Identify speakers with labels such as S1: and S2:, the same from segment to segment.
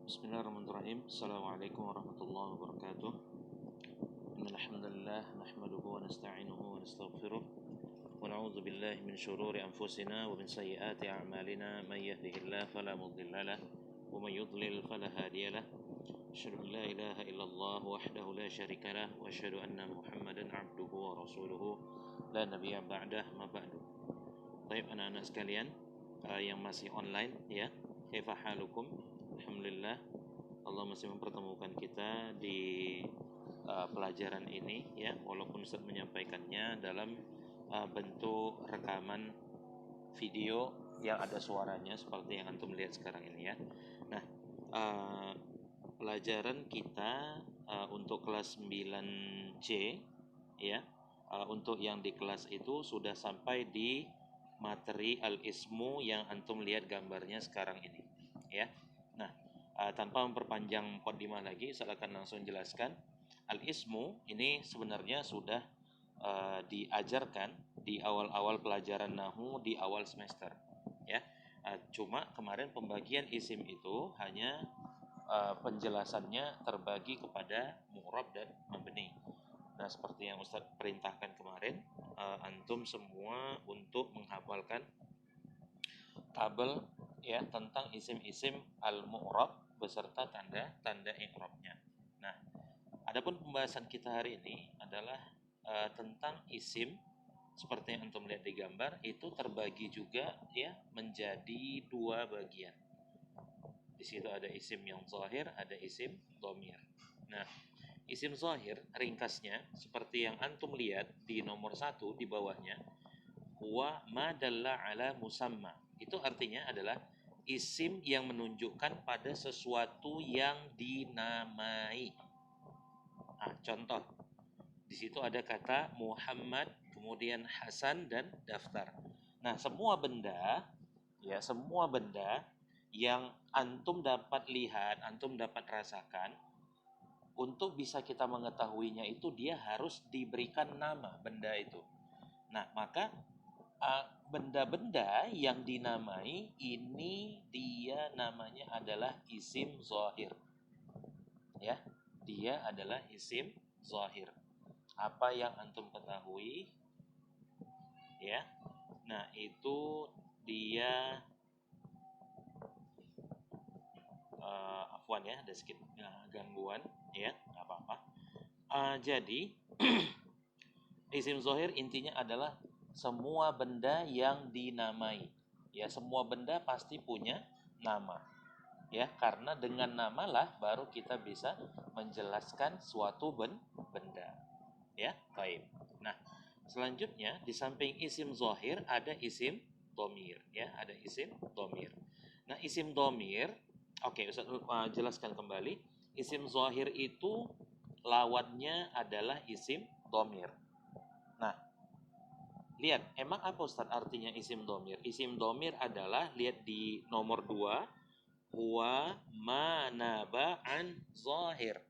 S1: Bismillahirrahmanirrahim. Assalamualaikum warahmatullahi wabarakatuh. Innal hamdalillah nahmaduhu wa nasta'inuhu wa nastaghfiruh wa na'udzu billahi min shururi anfusina wa min sayyiati a'malina may yahdihillahu fala mudilla lahu wa may yudlil fala hadiya lahu. Asyhadu an la ilaha illallah wahdahu la syarika lahu wa asyhadu anna Muhammadan 'abduhu wa rasuluhu la nabiyya ba'dah ma ba'du. Baik anak-anak sekalian yang masih online ya. Kaifa halukum? Alhamdulillah Allah masih mempertemukan kita di pelajaran ini ya, walaupun Ustaz menyampaikannya dalam bentuk rekaman video yang ada suaranya seperti yang antum lihat sekarang ini ya. Nah, pelajaran kita untuk kelas 9C ya. Untuk yang di kelas itu sudah sampai di materi al-ismu yang antum lihat gambarnya sekarang ini ya. Nah, tanpa memperpanjang muqaddimah lagi, saya akan langsung jelaskan. Al-ismu ini sebenarnya sudah diajarkan di awal-awal pelajaran nahwu di awal semester ya. Cuma kemarin pembagian isim itu hanya penjelasannya terbagi kepada mu'rab dan mabni. Nah, seperti yang Ustaz perintahkan kemarin, antum semua untuk menghafalkan tabel ya tentang isim-isim al-mu'rab beserta tanda-tanda i'rabnya. Nah, adapun pembahasan kita hari ini adalah tentang isim seperti yang antum lihat di gambar itu terbagi juga ya menjadi dua bagian. Di situ ada isim yang zahir, ada isim dhamir. Nah, isim zahir ringkasnya seperti yang antum lihat di nomor 1 di bawahnya, huwa ma dalla ala musamma. Itu artinya adalah isim yang menunjukkan pada sesuatu yang dinamai. Contoh, di situ ada kata Muhammad, kemudian Hasan dan daftar. Nah, semua benda yang antum dapat lihat, antum dapat rasakan, untuk bisa kita mengetahuinya itu dia harus diberikan nama benda itu. Nah, maka benda-benda yang dinamai ini dia namanya adalah isim zahir. Ya, dia adalah isim zahir. Apa yang antum ketahui? Ya. Nah, itu dia afwan ya, ada sedikit gangguan ya, nggak apa-apa. Jadi isim zahir intinya adalah semua benda yang dinamai. Ya, semua benda pasti punya nama. Ya, karena dengan namalah baru kita bisa menjelaskan suatu benda. Ya, baik. Nah, selanjutnya di samping isim zahir ada isim dhamir, ya, ada isim dhamir. Nah, isim dhamir, oke, Ustaz jelaskan kembali. Isim zahir itu lawannya adalah isim dhamir. Nah, lihat, emang apa Ustaz artinya isim dhamir? Isim dhamir adalah, lihat di nomor 2, huwa ma naba an zahir.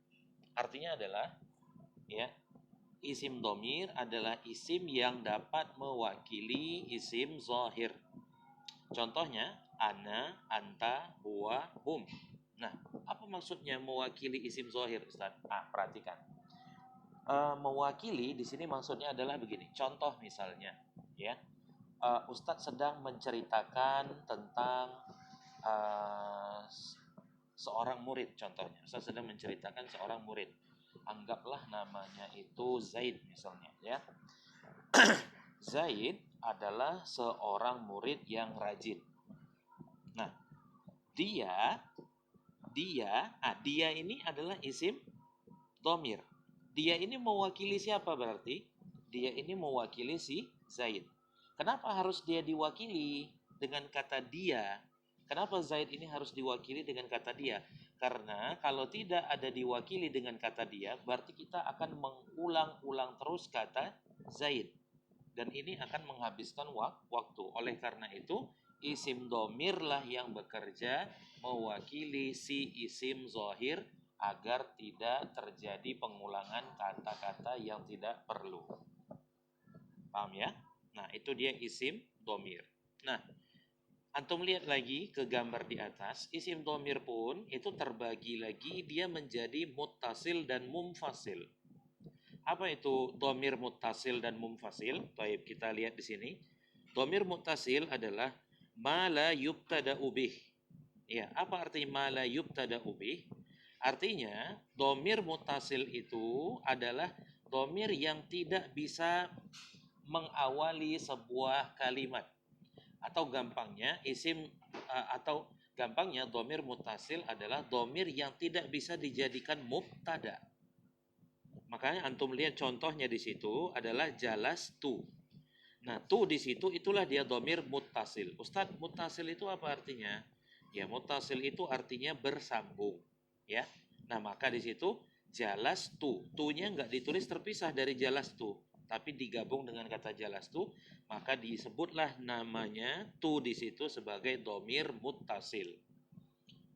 S1: Artinya adalah ya, isim dhamir adalah isim yang dapat mewakili isim zahir. Contohnya ana, anta, huwa, hum. Nah, apa maksudnya mewakili isim zahir, Ustaz? Perhatikan. Mewakili di sini maksudnya adalah begini. Contoh misalnya, ya, Ustadz sedang menceritakan tentang seorang murid. Contohnya, Ustadz sedang menceritakan seorang murid. Anggaplah namanya itu Zaid misalnya, ya. Zaid adalah seorang murid yang rajin. Nah, dia ini adalah isim dhamir. Dia ini mewakili siapa berarti? Dia ini mewakili si Zaid. Kenapa harus dia diwakili dengan kata dia? Kenapa Zaid ini harus diwakili dengan kata dia? Karena kalau tidak ada diwakili dengan kata dia, berarti kita akan mengulang-ulang terus kata Zaid. Dan ini akan menghabiskan waktu. Oleh karena itu, isim dhamir lah yang bekerja mewakili si isim zahir agar tidak terjadi pengulangan kata-kata yang tidak perlu. Paham ya? Nah, itu dia isim dhamir. Nah, Antum lihat lagi ke gambar di atas, isim domir pun itu terbagi lagi, dia menjadi muttasil dan mumfasil. Apa itu domir muttasil dan mumfasil? Baik, kita lihat di sini. Domir muttasil adalah ma la yubtada'u bih. Ya, apa arti ma la yubtada'u bih? Artinya, domir muttasil itu adalah domir yang tidak bisa mengawali sebuah kalimat. Atau gampangnya domir muttasil adalah domir yang tidak bisa dijadikan mubtada. Makanya antum lihat contohnya di situ adalah jalas tu. Nah, tu di situ itulah dia domir muttasil. Ustadz, muttasil itu apa artinya? Ya, muttasil itu artinya bersambung. Ya. Nah, maka di situ jalas tu. Tu-nya nggak ditulis terpisah dari jalas tu, tapi digabung dengan kata jalas tu, maka disebutlah namanya tu di situ sebagai domir muttasil.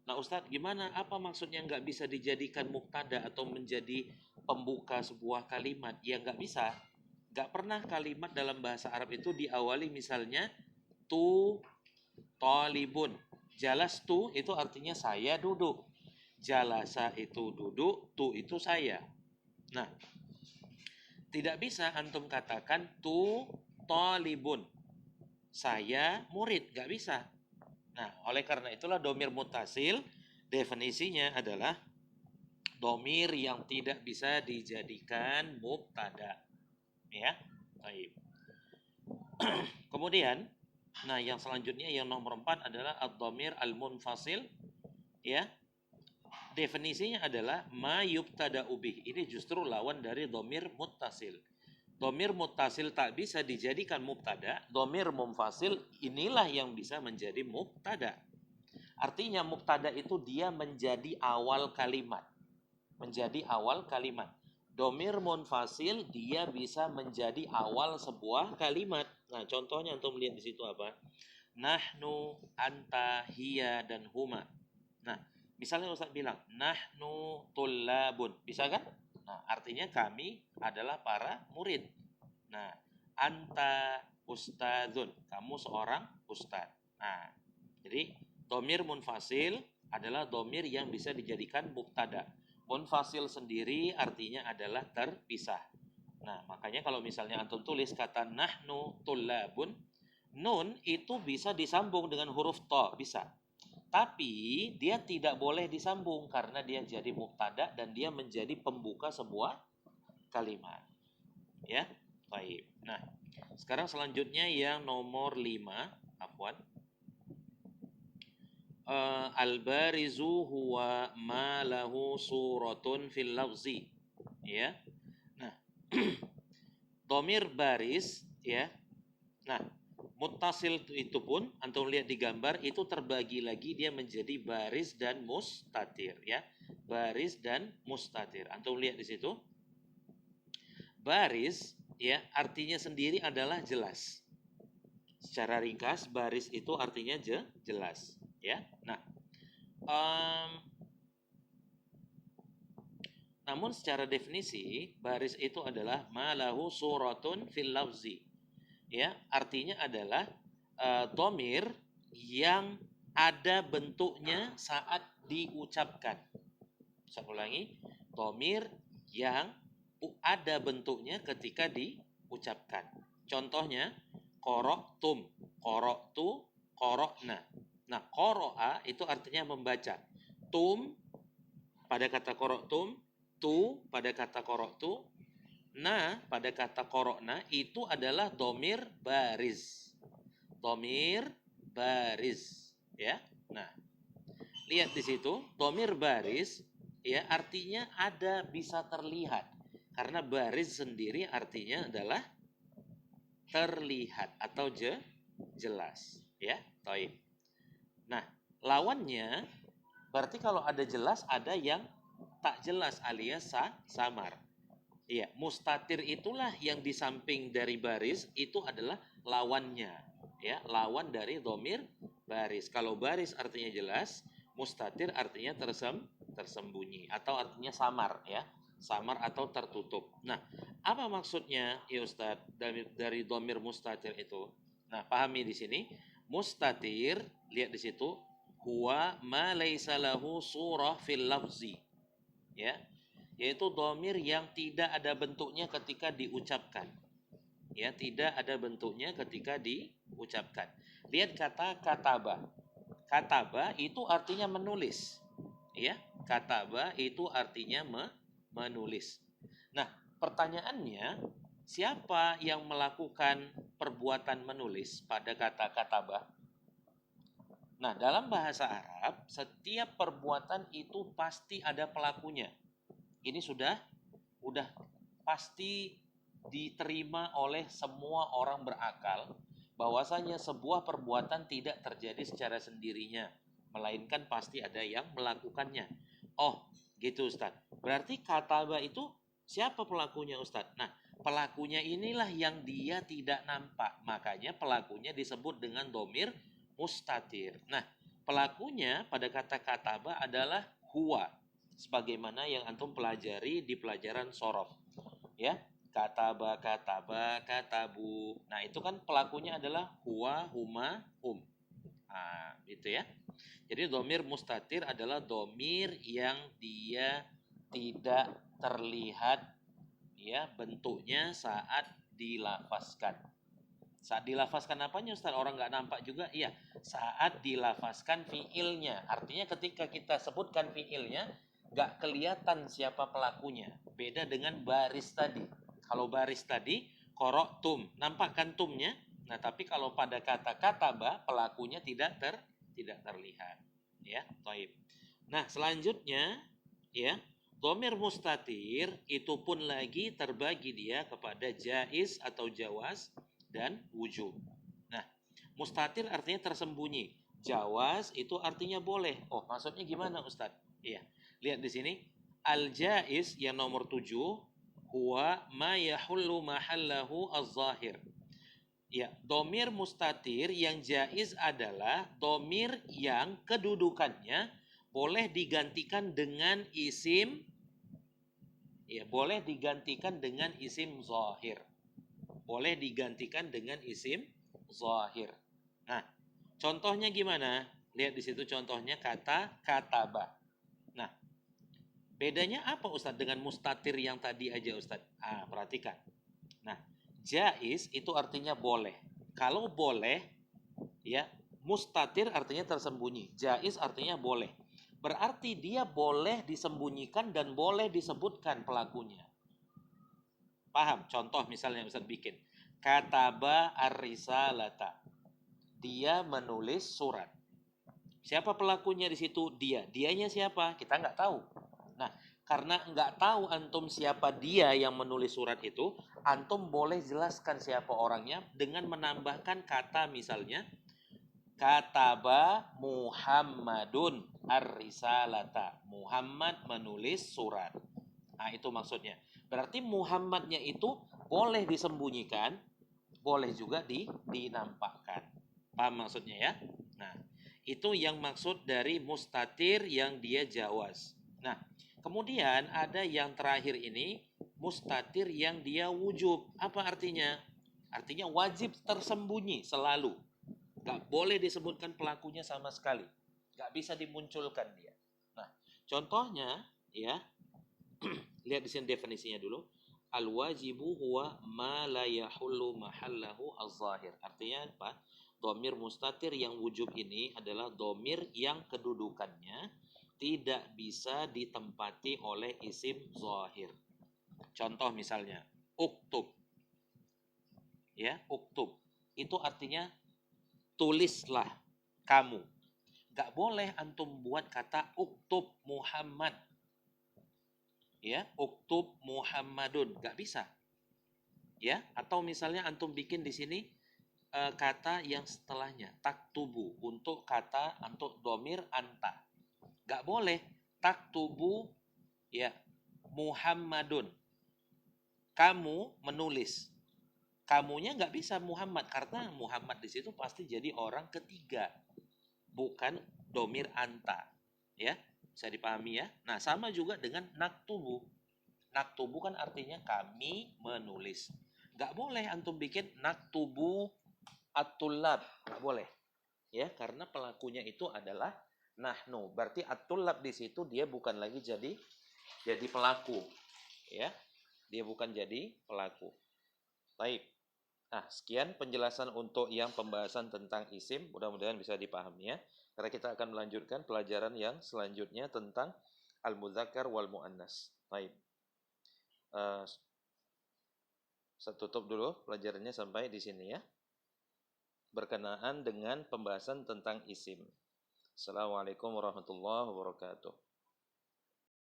S1: Nah, Ustadz, gimana? Apa maksudnya nggak bisa dijadikan mubtada atau menjadi pembuka sebuah kalimat? Ya nggak bisa. Nggak pernah kalimat dalam bahasa Arab itu diawali misalnya tu talibun. Jalas tu itu artinya saya duduk. Jalasa itu duduk, tu itu saya. Nah, tidak bisa antum katakan tu talibun. Saya murid, nggak bisa. Nah, oleh karena itulah domir mutasil definisinya adalah domir yang tidak bisa dijadikan mubtada. Ya, baik. Kemudian, nah yang selanjutnya yang nomor 4 adalah ad-dhamir al-munfasil. Ya, definisinya adalah ma yubtada'u bih. Ini justru lawan dari dhamir muttasil. Dhamir muttasil tak bisa dijadikan mubtada, dhamir munfasil inilah yang bisa menjadi mubtada. Artinya mubtada itu dia menjadi awal kalimat. Menjadi awal kalimat. Domir munfasil dia bisa menjadi awal sebuah kalimat. Nah, contohnya untuk melihat di situ apa? Nahnu, anta, hiya, dan huma. Nah, misalnya Ustaz bilang, nahnu tullabun. Bisa kan? Nah, artinya kami adalah para murid. Nah, anta ustadzun. Kamu seorang ustadz. Nah, jadi domir munfasil adalah domir yang bisa dijadikan mubtada. Munfasil sendiri artinya adalah terpisah. Nah, makanya kalau misalnya antum tulis kata nahnu tullabun, nun itu bisa disambung dengan huruf to, bisa. Tapi dia tidak boleh disambung karena dia jadi mubtada dan dia menjadi pembuka sebuah kalimat. Ya, baik. Nah, sekarang selanjutnya yang nomor 5, afwan. Al-barizu huwa ma lahu suratun fil lafzi. Ya. Nah, domir baris ya. Nah, muttasil itu pun antum lihat di gambar itu terbagi lagi dia menjadi baris dan mustatir ya. Baris dan mustatir. Antum lihat di situ. Baris ya artinya sendiri adalah jelas. Secara ringkas baris itu artinya jelas ya. Nah, namun secara definisi baris itu adalah malahu suratun fil lafzi. Ya, artinya adalah domir yang ada bentuknya saat diucapkan. Saya ulangi, domir yang ada bentuknya ketika diucapkan. Contohnya, koroktum, koroktu, korokna. Nah, koro'a itu artinya membaca. Tum pada kata koroktum, tu pada kata koroktu, na pada kata korokna itu adalah domir baris. Domir baris. Ya, nah lihat di situ, domir baris ya artinya ada bisa terlihat. Karena baris sendiri artinya adalah terlihat atau jelas. Ya, taib. Nah, lawannya berarti kalau ada jelas ada yang tak jelas alias samar. Iya, mustatir itulah yang di samping dari baris itu adalah lawannya. Ya, lawan dari domir baris. Kalau baris artinya jelas, mustatir artinya tersembunyi atau artinya samar ya. Samar atau tertutup. Nah, apa maksudnya ya Ustaz dari domir mustatir itu? Nah, pahami di sini Mustatir, lihat di situ, huwa ma laisa lahu surah fil lafzi. Ya, yaitu domir yang tidak ada bentuknya ketika diucapkan. Ya, tidak ada bentuknya ketika diucapkan. Lihat kata kataba. Kataba itu artinya menulis. Ya, kataba itu artinya menulis. Nah, pertanyaannya, siapa yang melakukan perbuatan menulis pada kata kataba? Nah, dalam bahasa Arab, setiap perbuatan itu pasti ada pelakunya. Ini sudah pasti diterima oleh semua orang berakal bahwasanya sebuah perbuatan tidak terjadi secara sendirinya, melainkan pasti ada yang melakukannya. Oh, gitu Ustadz. Berarti kataba itu siapa pelakunya Ustadz? Nah, pelakunya inilah yang dia tidak nampak. Makanya pelakunya disebut dengan domir mustatir. Nah, pelakunya pada kata kataba adalah huwa, sebagaimana yang antum pelajari di pelajaran sorof. Ya, kataba, kataba, katabu. Nah, itu kan pelakunya adalah huwa, huma, hum. Nah, gitu ya. Jadi domir mustatir adalah domir yang dia tidak terlihat ya bentuknya saat dilafazkan. Saat dilafazkan apanya Ustaz? Orang nggak nampak juga? Iya, saat dilafazkan fiilnya. Artinya ketika kita sebutkan fiilnya, nggak kelihatan siapa pelakunya. Beda dengan baris tadi. Kalau baris tadi, korok tum, nampak kan tumnya? Nah, tapi kalau pada kata kataba, pelakunya tidak terlihat. Ya, taib. Nah, selanjutnya, ya, domir mustatir itu pun lagi terbagi dia kepada jaiz atau jawaz dan wujub. Nah, mustatir artinya tersembunyi. Jawaz itu artinya boleh. Oh, maksudnya gimana Ustadz? Iya. Lihat di sini. Al-jaiz yang nomor 7, huwa ma yahullu mahallahu az-zahir. Ya, domir mustatir yang jaiz adalah domir yang kedudukannya boleh digantikan dengan isim, ya, boleh digantikan dengan isim zahir. Boleh digantikan dengan isim zahir. Nah, contohnya gimana? Lihat di situ contohnya kata kataba. Nah, bedanya apa Ustadz dengan mustatir yang tadi aja Ustadz? Perhatikan. Nah, jaiz itu artinya boleh. Kalau boleh, ya, mustatir artinya tersembunyi. Jaiz artinya boleh. Berarti dia boleh disembunyikan dan boleh disebutkan pelakunya. Paham? Contoh misalnya Ustaz bikin. Kataba ar-risalata. Dia menulis surat. Siapa pelakunya di situ? Dia. Dianya siapa? Kita nggak tahu. Nah, karena nggak tahu antum siapa dia yang menulis surat itu, antum boleh jelaskan siapa orangnya dengan menambahkan kata misalnya, kataba Muhammadun ar-risalata. Muhammad menulis surat. Nah, itu maksudnya. Berarti Muhammadnya itu boleh disembunyikan, boleh juga dinampakkan. Paham maksudnya ya? Nah, itu yang maksud dari mustatir yang dia jawaz. Nah, kemudian ada yang terakhir ini, mustatir yang dia wujub. Apa artinya? Artinya wajib tersembunyi selalu. Gak boleh disebutkan pelakunya sama sekali. Gak bisa dimunculkan dia. Nah, contohnya ya, lihat di sini definisinya dulu. Al-wajibu huwa ma la yahullu mahallahu az-zahir. Artinya apa? Domir mustatir yang wujub ini adalah domir yang kedudukannya tidak bisa ditempati oleh isim zahir. Contoh misalnya, uktub. Ya, uktub. Itu artinya tulislah kamu. Gak boleh antum buat kata uktub Muhammad. Ya, uktub Muhammadun, nggak bisa. Ya, atau misalnya antum bikin di sini kata yang setelahnya taktubu untuk kata untuk domir anta, nggak boleh taktubu ya Muhammadun, kamu menulis. Kamunya nggak bisa Muhammad karena Muhammad di situ pasti jadi orang ketiga, bukan domir anta. Ya, bisa dipahami ya. Nah, sama juga dengan naktubu. Naktubu kan artinya kami menulis. Gak boleh antum bikin naktubu at-tullab. Gak boleh. Ya, karena pelakunya itu adalah nahnu. Berarti at-tullab di situ dia bukan lagi jadi pelaku, ya. Dia bukan jadi pelaku. Baik. Nah, sekian penjelasan untuk yang pembahasan tentang isim. Mudah-mudahan bisa dipahami ya. Karena kita akan melanjutkan pelajaran yang selanjutnya tentang al-mudzakkar wal muannas. Baik. Saya tutup dulu pelajarannya sampai di sini ya. Berkenaan dengan pembahasan tentang isim. Assalamualaikum warahmatullahi wabarakatuh.